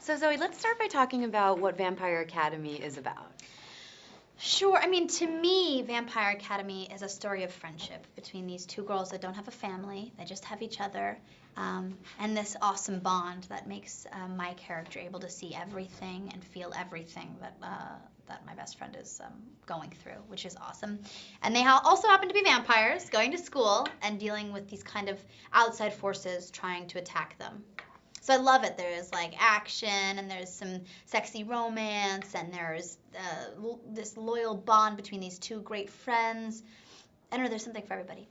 So Zoe, let's start by talking about what Vampire Academy is about. Sure. I mean, to me, Vampire Academy is a story of friendship between these two girls that don't have a family. They just have each other. And this awesome bond that makes my character able to see everything and feel everything that my best friend is going through, which is awesome. And they also happen to be vampires going to school and dealing with these kind of outside forces trying to attack them. So I love it. There's like action, and there's some sexy romance, and there's this loyal bond between these two great friends. I don't know, there's something for everybody.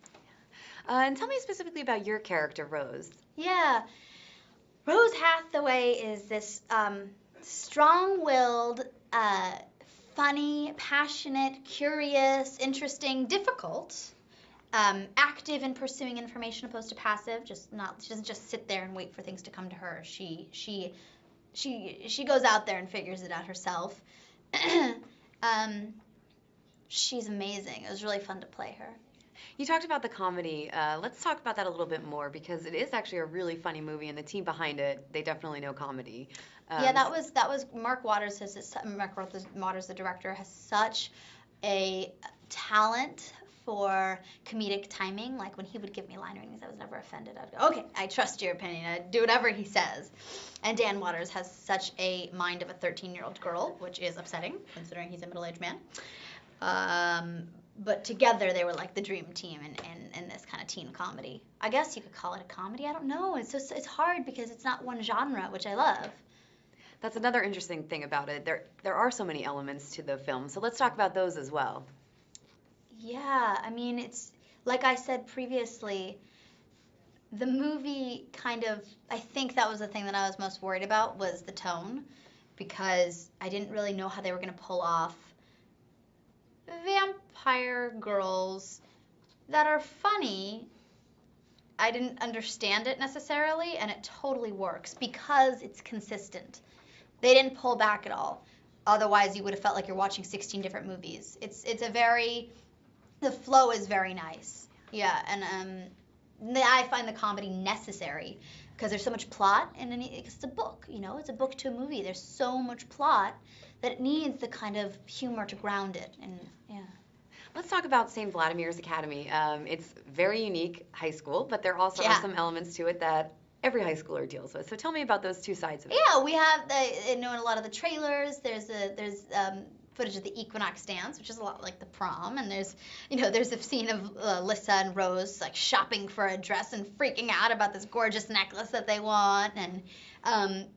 And tell me specifically about your character, Rose. Yeah. Rose Hathaway is this strong-willed, funny, passionate, curious, interesting, difficult, active in pursuing information opposed to passive. She doesn't just sit there and wait for things to come to her. She goes out there and figures it out herself. She's amazing. It was really fun to play her. You talked about the comedy. Let's talk about that a little bit more because it is actually a really funny movie, and the team behind it, they definitely know comedy. Yeah, that was Mark Waters. Mark Waters, the director, has such a talent for comedic timing. Like when he would give me line readings, I was never offended. I'd go, okay, I trust your opinion. I'd do whatever he says. And Dan Waters has such a mind of a 13-year-old girl, which is upsetting considering he's a middle-aged man. But together they were like the dream team in this kind of teen comedy. I guess you could call it a comedy. I don't know. It's hard because it's not one genre, which I love. That's another interesting thing about it. There are so many elements to the film, so let's talk about those as well. Yeah, I mean, it's like I said previously, the movie kind of, I think that was the thing that I was most worried about was the tone, because I didn't really know how they were going to pull off vampire girls that are funny. I didn't understand it necessarily, and it totally works because it's consistent. They didn't pull back at all. Otherwise, you would have felt like you're watching 16 different movies. The flow is very nice. Yeah, and I find the comedy necessary because there's so much plot, and it's a book, it's a book to a movie. There's so much plot that it needs the kind of humor to ground it, and yeah. Let's talk about St. Vladimir's Academy. It's very unique high school, but there also are some elements to it that every high schooler deals with. So tell me about those two sides of it. Yeah, we have in a lot of the trailers. There's footage of the Equinox dance, which is a lot like the prom, and there's a scene of Lissa and Rose like shopping for a dress and freaking out about this gorgeous necklace that they want, and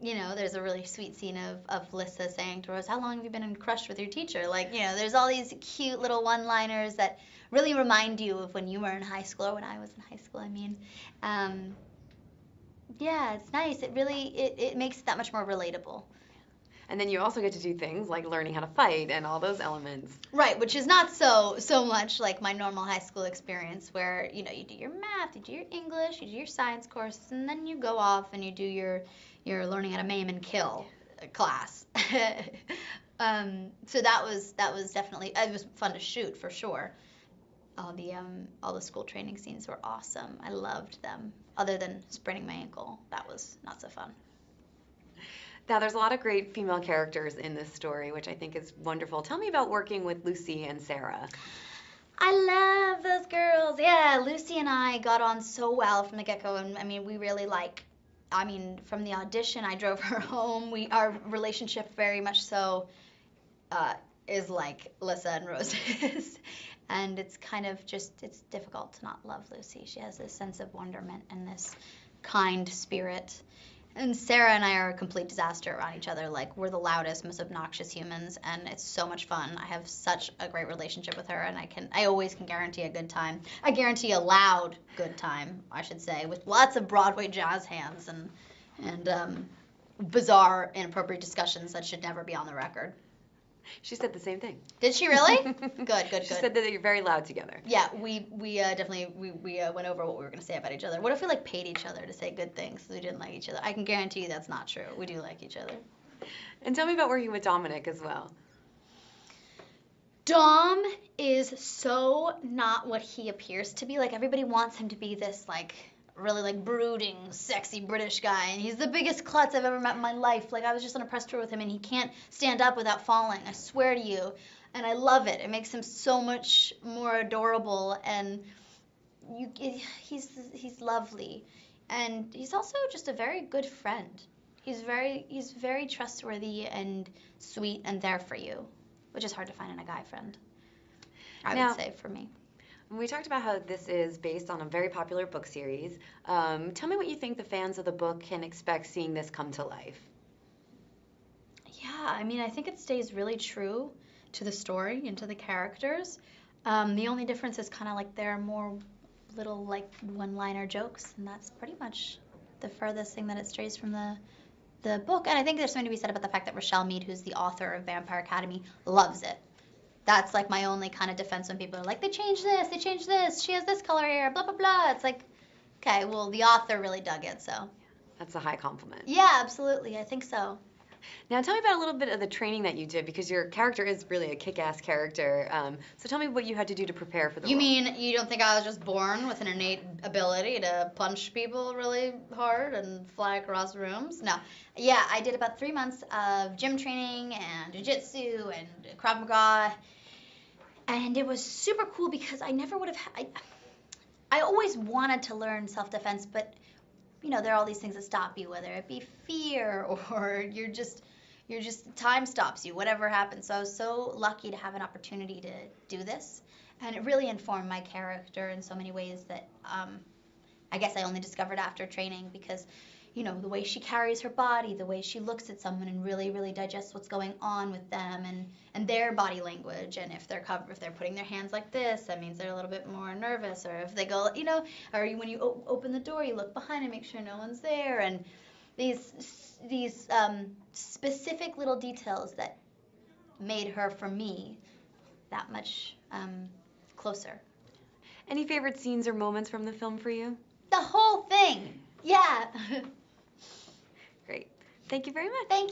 there's a really sweet scene of Lissa saying to Rose, "How long have you been crushed with your teacher?" There's all these cute little one-liners that really remind you of when you were in high school or when I was in high school. I mean, yeah, it's nice. It really it makes it that much more relatable. And then you also get to do things like learning how to fight and all those elements. Right, which is not so much like my normal high school experience where, you do your math, you do your English, you do your science courses, and then you go off and you do your learning how to maim and kill class. So that was definitely, it was fun to shoot for sure. All the school training scenes were awesome. I loved them. Other than spraining my ankle, that was not so fun. Now, there's a lot of great female characters in this story, which I think is wonderful. Tell me about working with Lucy and Sarah. I love those girls. Yeah, Lucy and I got on so well from the get-go, and I mean, we really from the audition, I drove her home. Our relationship very much so is like Lissa and Rose's. And it's kind of it's difficult to not love Lucy. She has this sense of wonderment and this kind spirit. And Sarah and I are a complete disaster around each other. Like, we're the loudest, most obnoxious humans, and it's so much fun. I have such a great relationship with her, and I always can guarantee a good time. I guarantee a loud good time, I should say, with lots of Broadway jazz hands and bizarre, inappropriate discussions that should never be on the record. She said the same thing. Did she really? Good. She said that you're very loud together. Yeah, we definitely went over what we were going to say about each other. What if we paid each other to say good things because we didn't like each other? I can guarantee you that's not true. We do like each other. And tell me about working with Dominic as well. Dom is so not what he appears to be. Like, everybody wants him to be this really like brooding, sexy British guy, and he's the biggest klutz I've ever met in my life. Like I was just on a press tour with him, and he can't stand up without falling. I swear to you, and I love it. It makes him so much more adorable, and he's lovely, and he's also just a very good friend. He's very trustworthy and sweet and there for you, which is hard to find in a guy friend. I would say for me. We talked about how this is based on a very popular book series. Tell me what you think the fans of the book can expect seeing this come to life. Yeah, I mean, I think it stays really true to the story and to the characters. The only difference is kind of like there are more little like one-liner jokes, and that's pretty much the furthest thing that it strays from the book. And I think there's something to be said about the fact that Rochelle Mead, who's the author of Vampire Academy, loves it. That's like my only kind of defense when people are like, they changed this, she has this color hair, blah, blah, blah. It's like, okay, well, the author really dug it, so. That's a high compliment. Yeah, absolutely. I think so. Now, tell me about a little bit of the training that you did, because your character is really a kick-ass character. So tell me what you had to do to prepare for the role. You mean you don't think I was just born with an innate ability to punch people really hard and fly across rooms? No. Yeah, I did about 3 months of gym training and jiu-jitsu and Krav Maga. And it was super cool because I never would have I always wanted to learn self-defense, but you know, there are all these things that stop you, whether it be fear or you're just time stops you, whatever happens. So I was so lucky to have an opportunity to do this, and it really informed my character in so many ways that I guess I only discovered after training, because you know, the way she carries her body, the way she looks at someone and really, really digests what's going on with them and their body language. And if they're putting their hands like this, that means they're a little bit more nervous. Or if they go, you know, or when you open the door, you look behind and make sure no one's there. And these specific little details that made her, for me, that much closer. Any favorite scenes or moments from the film for you? The whole thing. Yeah. Great. Thank you very much. Thank you.